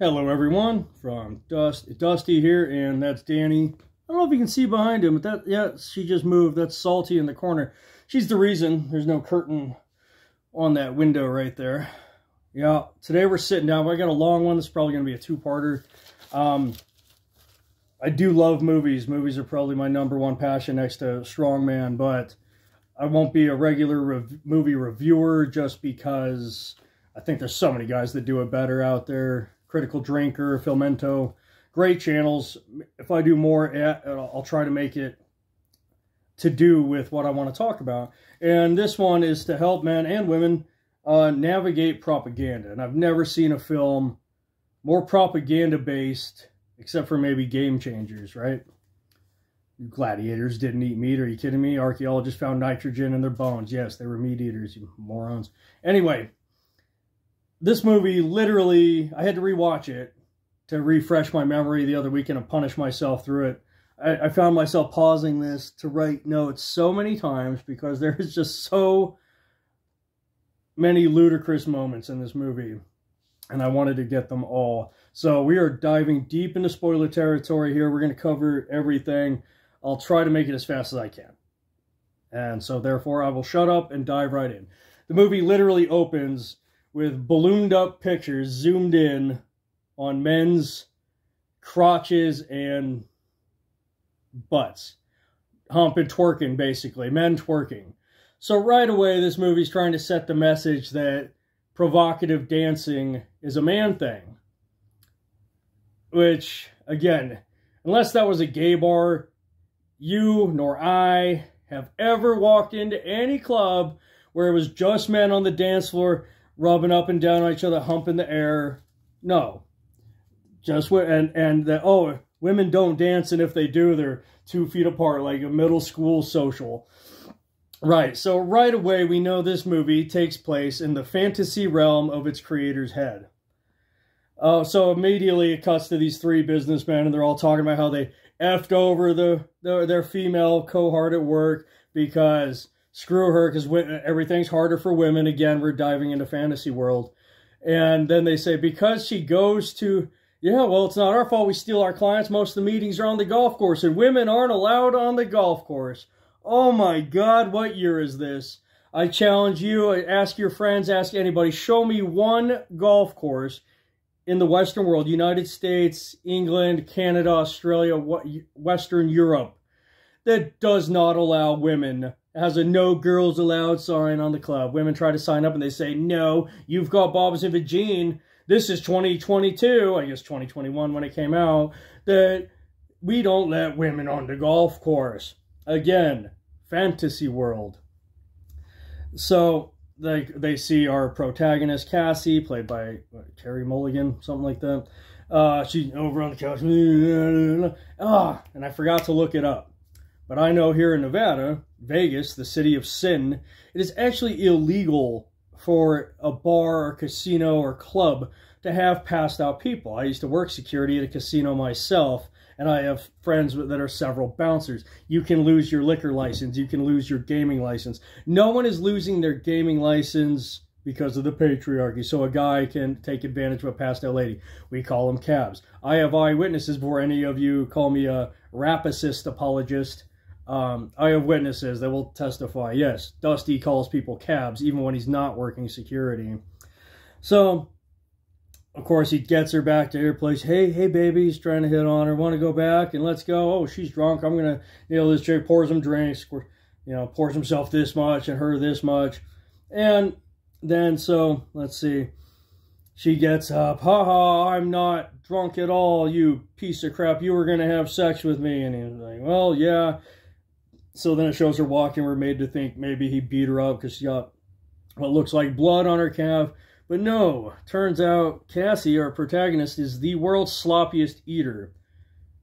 Hello everyone, from Dusty here, and that's Danny. I don't know if you can see behind him, but she just moved. That's Salty in the corner. She's the reason there's no curtain on that window right there. Yeah, today we're sitting down. I got a long one. This is probably going to be a two-parter. I do love movies. Movies are probably my #1 passion next to strongman, but I won't be a regular movie reviewer just because I think there's so many guys that do it better out there. Critical Drinker, Filmento, great channels. If I do more, I'll try to make it to do with what I want to talk about. And this one is to help men and women navigate propaganda. And I've never seen a film more propaganda-based, except for maybe Game Changers, right? Gladiators didn't eat meat. Are you kidding me? Archaeologists found nitrogen in their bones. Yes, they were meat eaters, you morons. Anyway, this movie, literally, I had to rewatch it to refresh my memory the other weekend and punish myself through it. I found myself pausing this to write notes so many times because there is just so many ludicrous moments in this movie, and I wanted to get them all. So we are diving deep into spoiler territory here. We're going to cover everything. I'll try to make it as fast as I can. And so therefore, I will shut up and dive right in. The movie literally opens with ballooned up pictures zoomed in on men's crotches and butts. Humping, twerking, basically. Men twerking. So right away, this movie's trying to set the message that provocative dancing is a man thing. Which, again, unless that was a gay bar, you nor I have ever walked into any club where it was just men on the dance floor rubbing up and down on each other, humping the air. No. Just and that, oh, women don't dance, and if they do, they're 2 feet apart, like a middle school social. Right, so right away, we know this movie takes place in the fantasy realm of its creator's head. So immediately it cuts to these 3 businessmen, and they're all talking about how they effed over their female cohort at work because screw her, because everything's harder for women. Again, we're diving into fantasy world. And then they say, because she goes to, yeah, well, it's not our fault we steal our clients. Most of the meetings are on the golf course, and women aren't allowed on the golf course. Oh my God, what year is this? I challenge you, ask your friends, ask anybody, show me one golf course in the Western world, United States, England, Canada, Australia, Western Europe, that does not allow women, has a no girls allowed sign on the club. Women try to sign up and they say, no, you've got bobs and vagine. This is 2022, I guess 2021 when it came out, that we don't let women on the golf course. Again, fantasy world. So they see our protagonist, Cassie, played by Carey Mulligan, something like that. She's over on the couch. And I forgot to look it up. But I know here in Nevada, Vegas, the city of sin, it is actually illegal for a bar or casino or club to have passed out people. I used to work security at a casino myself, and I have friends that are several bouncers. You can lose your liquor license. You can lose your gaming license. No one is losing their gaming license because of the patriarchy, so a guy can take advantage of a passed out lady. We call them cabs. I have eyewitnesses before any of you call me a rapacist apologist. I have witnesses that will testify. Yes, Dusty calls people cabs, even when he's not working security. So, of course, he gets her back to her place. Hey, baby, he's trying to hit on her. Want to go back and let's go. Oh, she's drunk. I'm going to nail this chick. Pours some drinks. Pours himself this much and her this much. And then, so, let's see. She gets up. Ha, I'm not drunk at all, you piece of crap. You were going to have sex with me. And he's like, well, yeah. So then it shows her walking. We're made to think maybe he beat her up because she got what looks like blood on her calf. But no, turns out Cassie, our protagonist, is the world's sloppiest eater.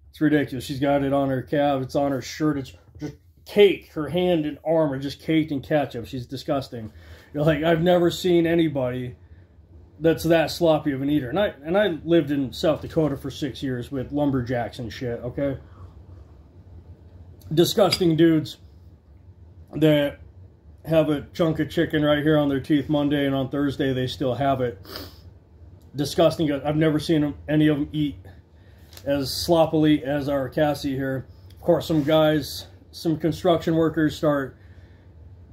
It's ridiculous. She's got it on her calf. It's on her shirt. It's just cake. Her hand and arm are just caked in ketchup. She's disgusting. You're like, I've never seen anybody that's that sloppy of an eater. And I lived in South Dakota for 6 years with lumberjacks and shit, okay? Disgusting dudes that have a chunk of chicken right here on their teeth Monday, and on Thursday they still have it. disgusting. I've never seen any of them eat as sloppily as our Cassie here. Of course, some guys, some construction workers start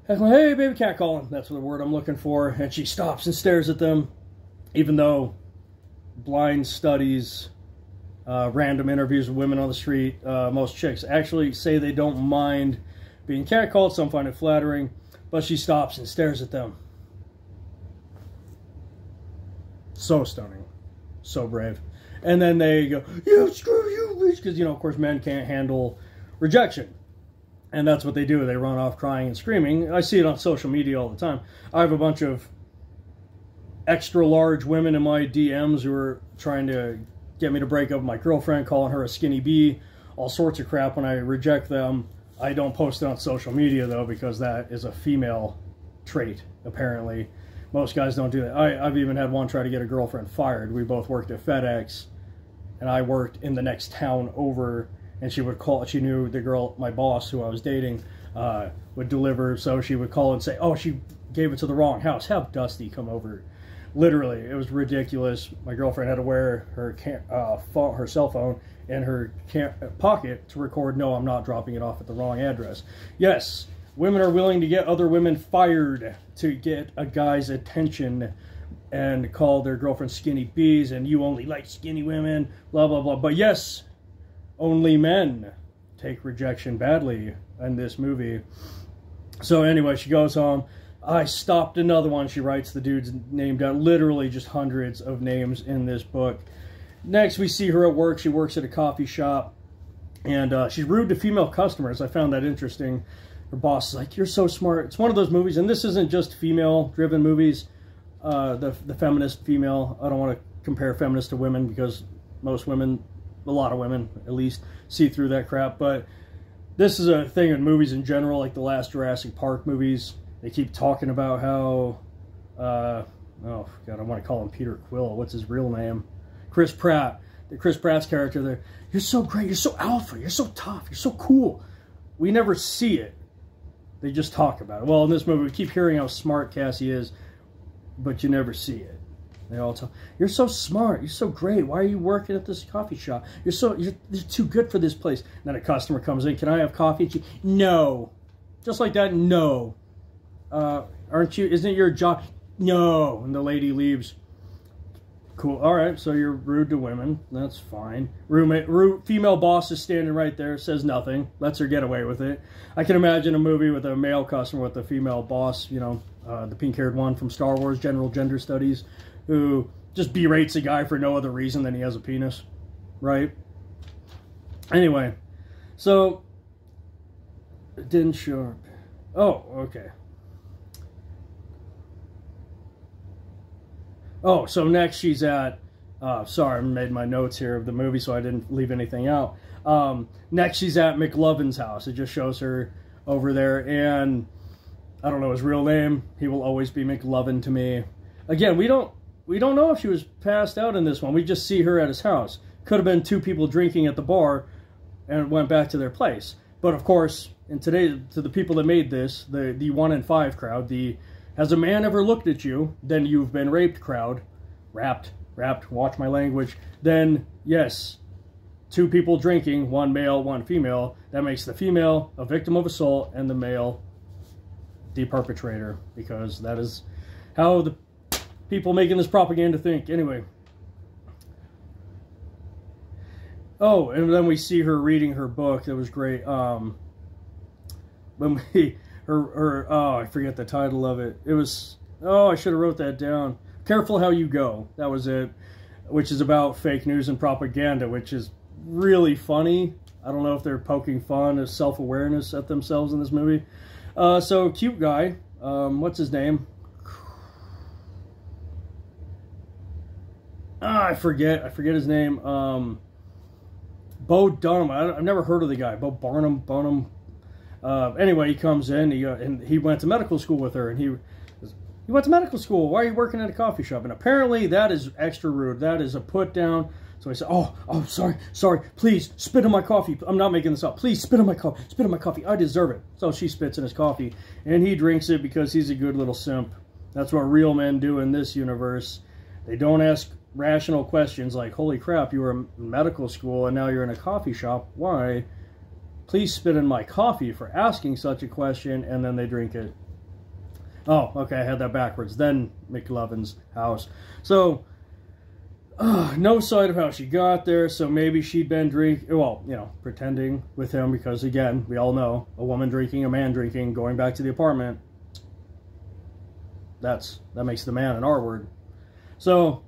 heckling, "Hey, baby cat calling." That's the word I'm looking for. And she stops and stares at them, even though blind studies, random interviews with women on the street, most chicks actually say they don't mind being catcalled. Some find it flattering, but she stops and stares at them. So stunning. So brave. And then they go, "Yeah, screw you, bitch," because, you know, of course, men can't handle rejection. And that's what they do. They run off crying and screaming. I see it on social media all the time. I have a bunch of extra large women in my DMs who are trying to get me to break up with my girlfriend, calling her a skinny bee, all sorts of crap. When I reject them, I don't post it on social media, though, because that is a female trait, apparently. Most guys don't do that. I've even had one try to get a girlfriend fired. We both worked at FedEx, and I worked in the next town over, and she would call. She knew the girl, my boss, who I was dating, would deliver, so she would call and say, "Oh, she gave it to the wrong house. Have Dusty come over." Literally, it was ridiculous. My girlfriend had to wear her her cell phone in her pocket to record, "No, I'm not dropping it off at the wrong address." Yes, women are willing to get other women fired to get a guy's attention and call their girlfriend skinny bees, and "you only like skinny women," blah, blah, blah. But yes, only men take rejection badly in this movie. So anyway, she goes home. I stopped another one. She writes the dude's name down. Literally just hundreds of names in this book. Next, we see her at work. She works at a coffee shop, and she's rude to female customers. I found that interesting. Her boss is like, "You're so smart." It's one of those movies, and this isn't just female-driven movies. The feminist female, I don't want to compare feminists to women, because most women, a lot of women at least, see through that crap. But this is a thing in movies in general, like the last Jurassic Park movies. They keep talking about how, oh God, I want to call him Peter Quill. What's his real name? Chris Pratt. Chris Pratt's character there. "You're so great. You're so alpha. You're so tough. You're so cool." We never see it. They just talk about it. Well, in this movie, we keep hearing how smart Cassie is, but you never see it. They all talk, "You're so smart. You're so great. Why are you working at this coffee shop? You're too good for this place." And then a customer comes in. "Can I have coffee?" And she, "No." Just like that, "No." Isn't it your job?" "No." And the lady leaves. Cool. All right, so you're rude to women. That's fine. Female boss is standing right there, says nothing, lets her get away with it. I can imagine a movie with a male customer with a female boss, you know, the pink-haired one from Star Wars, General Gender Studies, who just berates a guy for no other reason than he has a penis, right? Anyway, so it didn't show up. Oh, okay. Oh, so next she's at, sorry, I made my notes here of the movie so I didn't leave anything out. Next she's at McLovin's house. It just shows her over there, and I don't know his real name. He will always be McLovin to me. Again, we don't know if she was passed out in this one. We just see her at his house. Could have been two people drinking at the bar and went back to their place. But of course, and today, to the people that made this, the 1 in 5 crowd, the "has a man ever looked at you, then you've been raped" crowd, wrapped, watch my language, then yes, two people drinking, one male, one female, that makes the female a victim of assault and the male the perpetrator, because that is how the people making this propaganda think. Anyway. Oh, and then we see her reading her book. That was great. When we... oh, I forget the title of it. It was, oh, I should have wrote that down. Careful How You Go. That was it. Which is about fake news and propaganda, which is really funny. I don't know if they're poking fun of self-awareness at themselves in this movie. So, cute guy. What's his name? I forget his name. Bo Dunham. I've never heard of the guy. Bo Bonham. Anyway, he comes in, and he went to medical school with her, and he went to medical school. Why are you working at a coffee shop? And apparently that is extra rude. That is a put down. So I said, oh, sorry, please, spit on my coffee. I'm not making this up. Please, spit on my coffee. I deserve it. So she spits in his coffee, and he drinks it because he's a good little simp. That's what real men do in this universe. They don't ask rational questions like, holy crap, you were in medical school and now you're in a coffee shop. Why? Please spit in my coffee for asking such a question, and then they drink it. Oh, okay, I had that backwards. Then McLovin's house. So, no sight of how she got there, so maybe she'd been drinking, well, you know, pretending with him, because again, we all know, a woman drinking, a man drinking, going back to the apartment, that makes the man an R word. So,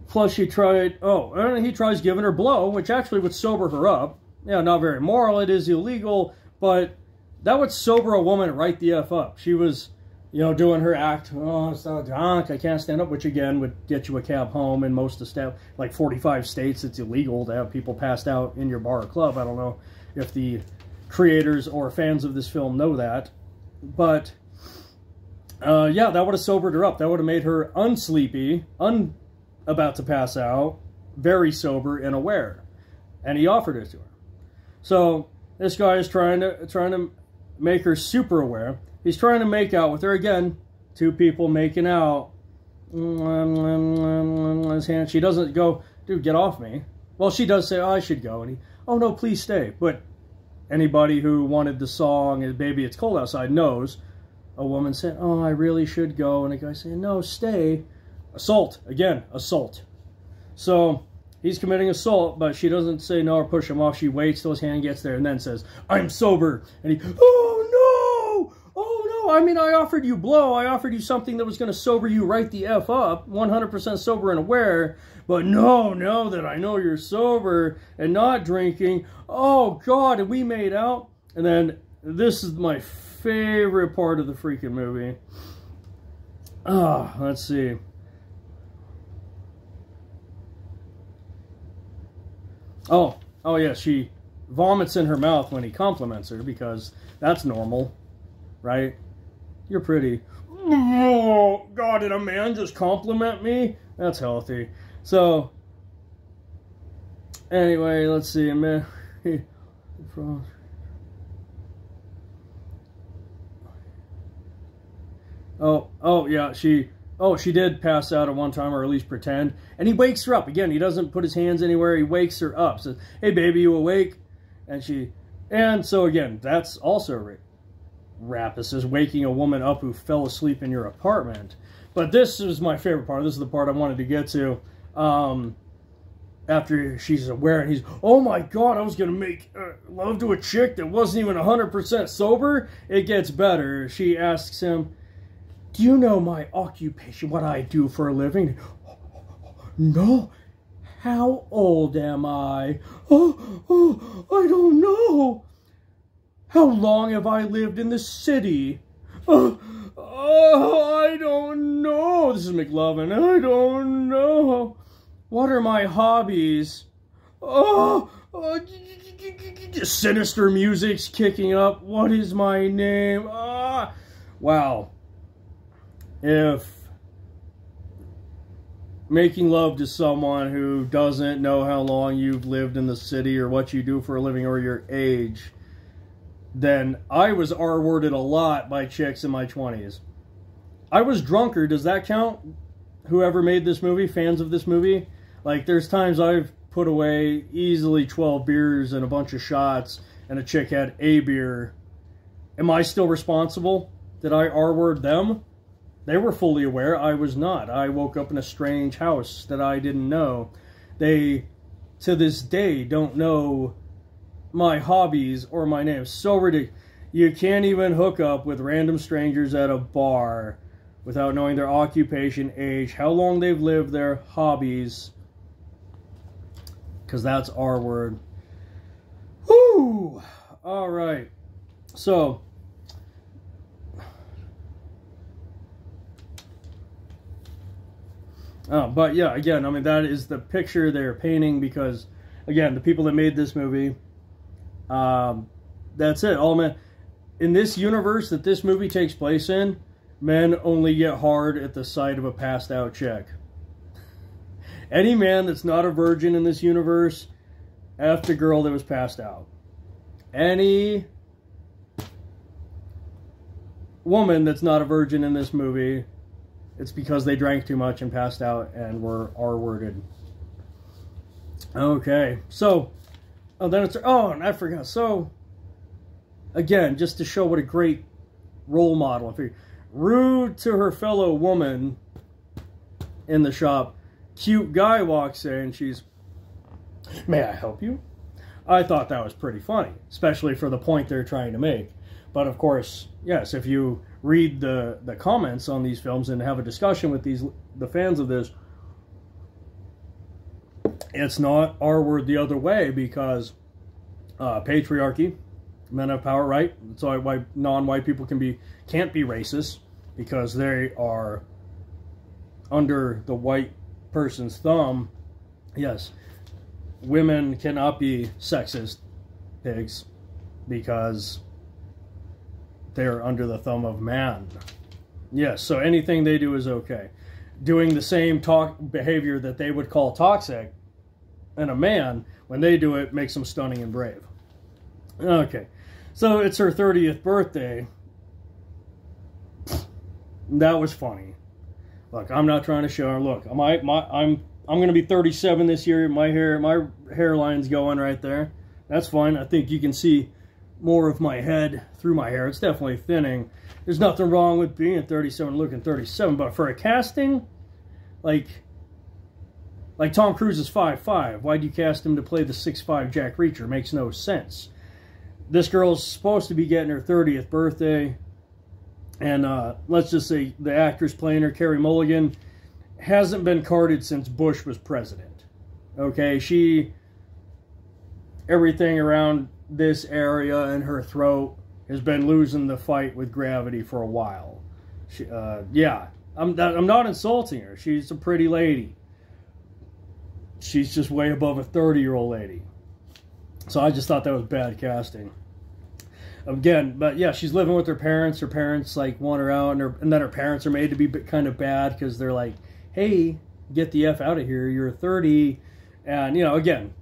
plus she tried, and he tries giving her blow, which actually would sober her up. Yeah, not very moral, it is illegal, but that would sober a woman right the F up. She was, you know, doing her act, oh, I'm so drunk, I can't stand up, which again would get you a cab home. In most of like 45 states, it's illegal to have people passed out in your bar or club. I don't know if the creators or fans of this film know that, but yeah, that would have sobered her up. That would have made her unsleepy, about to pass out, very sober and aware, and he offered it to her. So this guy is trying to make her super aware. He's trying to make out with her again. Two people making out. His hand. She doesn't go, dude, get off me. Well, she does say, oh, I should go, and he, oh no, please stay. But anybody who wanted the song "Baby It's Cold Outside" knows a woman said, oh, I really should go, and a guy saying, no, stay. Assault. Again, assault. So he's committing assault, but she doesn't say no or push him off. She waits till his hand gets there and then says, I'm sober. And he, oh no! Oh no! I mean, I offered you blow. I offered you something that was going to sober you right the F up. 100% sober and aware. But no, now that I know you're sober and not drinking, oh God, and we made out. And then this is my favorite part of the freaking movie. Let's see. Oh yeah, she vomits in her mouth when he compliments her, because that's normal, right? You're pretty. Oh, God, did a man just compliment me? That's healthy. So, anyway, let's see. Oh yeah, she did pass out at one time, or at least pretend. And he wakes her up. Again, he doesn't put his hands anywhere. He wakes her up. Says, hey, baby, you awake? And so again, that's also rapist, is waking a woman up who fell asleep in your apartment. But this is my favorite part. This is the part I wanted to get to. After she's aware, and he's, oh my God, I was going to make love to a chick that wasn't even 100% sober. It gets better. She asks him, do you know my occupation, what I do for a living? No. How old am I? Oh, I don't know. How long have I lived in the city? I don't know. This is McLovin. I don't know. What are my hobbies? Sinister music's kicking up. What is my name? Wow. If making love to someone who doesn't know how long you've lived in the city or what you do for a living or your age, then I was R-worded a lot by chicks in my 20s. I was drunker. Does that count? Whoever made this movie, fans of this movie? Like, there's times I've put away easily 12 beers and a bunch of shots, and a chick had a beer. Am I still responsible? Did I R-word them? They were fully aware. I was not. I woke up in a strange house that I didn't know. They, to this day, don't know my hobbies or my name. So ridiculous. You can't even hook up with random strangers at a bar without knowing their occupation, age, how long they've lived, their hobbies. Because that's our word. Whoo! All right. So, but yeah, again, I mean, that is the picture they're painting, because, again, the people that made this movie, that's it. All men, in this universe that this movie takes place in, men only get hard at the sight of a passed out chick. Any man that's not a virgin in this universe, effed a girl that was passed out. Any woman that's not a virgin in this movie it's because they drank too much and passed out and were R-worded. Okay, so, oh, then it's, oh, and I forgot. So, again, just to show what a great role model. Rude to her fellow woman in the shop. Cute guy walks in. She's, may I help you? I thought that was pretty funny, especially for the point they're trying to make. But of course, yes, if you read the comments on these films and have a discussion with the fans of this, it's not R-word the other way, because patriarchy, men have power, right? That's why non-white people can't be racist, because they are under the white person's thumb. Yes, women cannot be sexist pigs because they're under the thumb of man. Yes, so anything they do is okay. Doing the same behavior that they would call toxic in a man, when they do it, makes them stunning and brave. Okay, so it's her 30th birthday. That was funny. Look, I'm not trying to show her. Look, I'm going to be 37 this year. My hairline's going right there. That's fine. I think you can see more of my head through my hair. It's definitely thinning. There's nothing wrong with being 37, looking 37. But for a casting, like Tom Cruise is 5'5". Why'd you cast him to play the 6'5" Jack Reacher? Makes no sense. This girl's supposed to be getting her 30th birthday. And let's just say the actress playing her, Carey Mulligan, hasn't been carded since Bush was president. Okay, everything around this area and her throat has been losing the fight with gravity for a while. Yeah, I'm not insulting her. She's a pretty lady. She's just way above a 30-year-old lady. So I just thought that was bad casting. Again, but yeah, she's living with her parents. Her parents like want her out, and then her parents are made to be kind of bad because they're like, "Hey, get the F out of here. You're 30," and you know, again,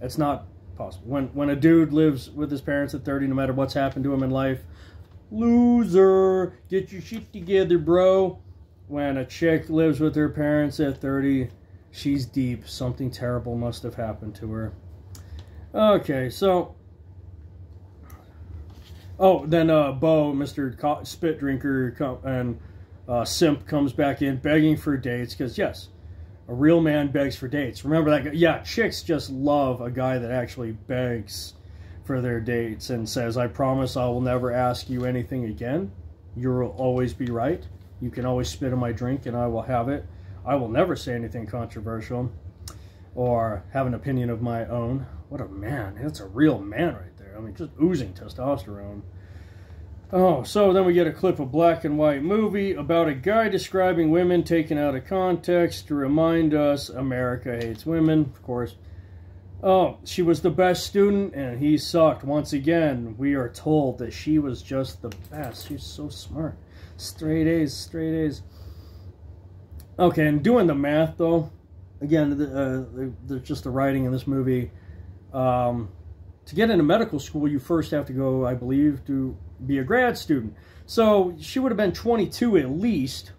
it's not possible. When a dude lives with his parents at 30, no matter what's happened to him in life, loser. Get your shit together, bro. When a chick lives with her parents at 30, she's deep. Something terrible must have happened to her. Okay, so. Oh, then Bo, Mr. Spit Drinker, and Simp comes back in begging for dates. Because, yes, a real man begs for dates. Remember that guy? Yeah, chicks just love a guy that actually begs for their dates and says, "I promise I will never ask you anything again. You'll always be right. You can always spit in my drink and I will have it. I will never say anything controversial or have an opinion of my own." What a man. That's a real man right there. I mean, just oozing testosterone. Oh, so then we get a clip of black and white movie about a guy describing women taken out of context to remind us America hates women, of course. Oh, she was the best student and he sucked. Once again, we are told that she was just the best. She's so smart. Straight A's, straight A's. Okay, and doing the math, though, again, there's just the writing in this movie. To get into medical school, you first have to go, I believe, to be a grad student. So she would have been 22 at least.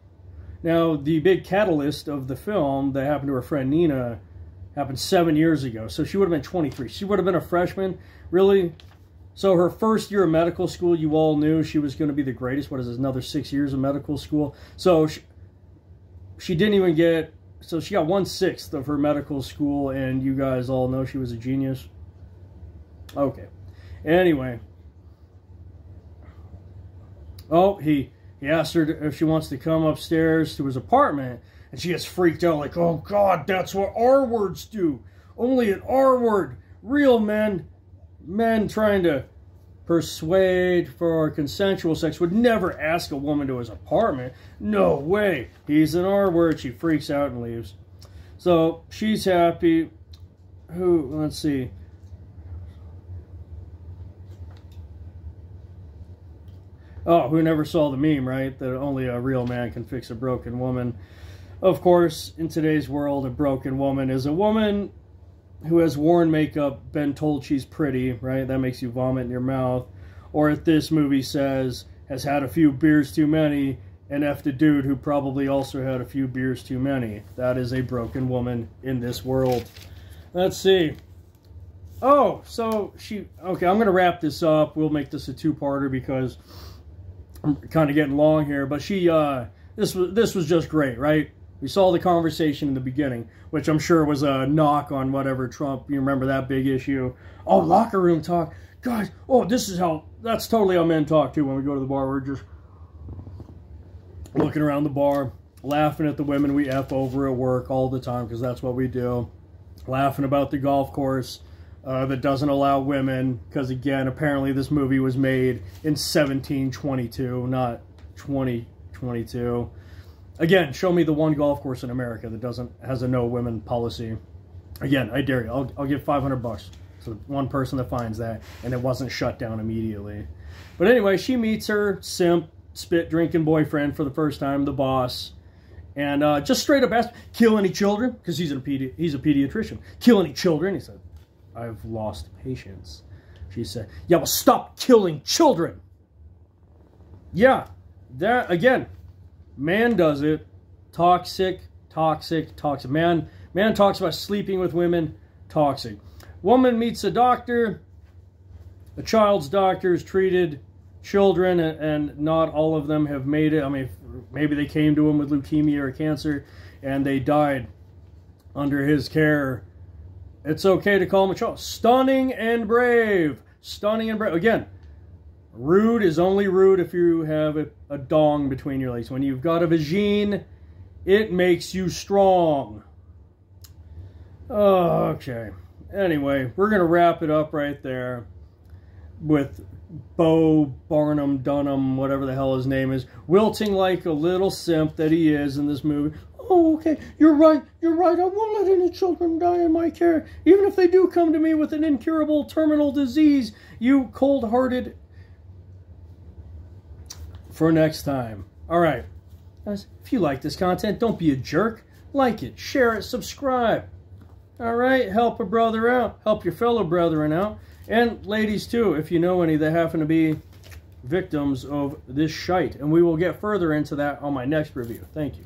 Now, the big catalyst of the film that happened to her friend Nina happened 7 years ago. So she would have been 23. She would have been a freshman. Really? So her first year of medical school, you all knew she was going to be the greatest. What is this, another 6 years of medical school? So she didn't even get... So she got 1/6 of her medical school, and you guys all know she was a genius. Okay. Anyway. Oh, he asked her if she wants to come upstairs to his apartment, and she gets freaked out like, "Oh, God, that's what R-words do. Only an R-word. Real men trying to persuade for consensual sex would never ask a woman to his apartment. No way. He's an R-word." She freaks out and leaves. So she's happy. Let's see. Oh, who never saw the meme, right? That only a real man can fix a broken woman. Of course, in today's world, a broken woman is a woman who has worn makeup, been told she's pretty, right? That makes you vomit in your mouth. Or if this movie says, has had a few beers too many and effed a dude who probably also had a few beers too many. That is a broken woman in this world. Let's see. Oh, so she... Okay, I'm going to wrap this up. We'll make this a two-parter because I'm kind of getting long here. But she... This was just great, right? We saw the conversation in the beginning, which I'm sure was a knock on whatever Trump... You remember that big issue? Oh, locker room talk. Guys, oh, this is how... That's totally how men talk, too, when we go to the bar. We're just looking around the bar, laughing at the women we F over at work all the time, because that's what we do. Laughing about the golf course that doesn't allow women, because, again, apparently this movie was made in 1722, not 2022. Again, show me the one golf course in America that has a no women policy. Again, I dare you. I'll give $500 to one person that finds that, and it wasn't shut down immediately. But anyway, she meets her simp, spit-drinking boyfriend for the first time, the boss, and just straight up asked, kill any children? Because he's a pediatrician. Kill any children? He said, I've lost patience. She said, yeah, well, stop killing children. Yeah, that, again, man does it. Toxic, toxic, toxic. Man talks about sleeping with women. Toxic. Woman meets a doctor. A child's doctor has treated children, and not all of them have made it. I mean, maybe they came to him with leukemia or cancer, and they died under his care. It's okay to call him a child. Stunning and brave. Stunning and brave. Again, rude is only rude if you have a dong between your legs. When you've got a vagine, it makes you strong. Oh, okay. Anyway, we're going to wrap it up right there with Bo Barnum Dunham, whatever the hell his name is, wilting like a little simp that he is in this movie. Oh, okay, you're right, I won't let any children die in my care, even if they do come to me with an incurable terminal disease, you cold-hearted... For next time. Alright, guys, if you like this content, don't be a jerk. Like it, share it, subscribe. Alright, help a brother out, help your fellow brethren out. And ladies, too, if you know any that happen to be victims of this shite. And we will get further into that on my next review. Thank you.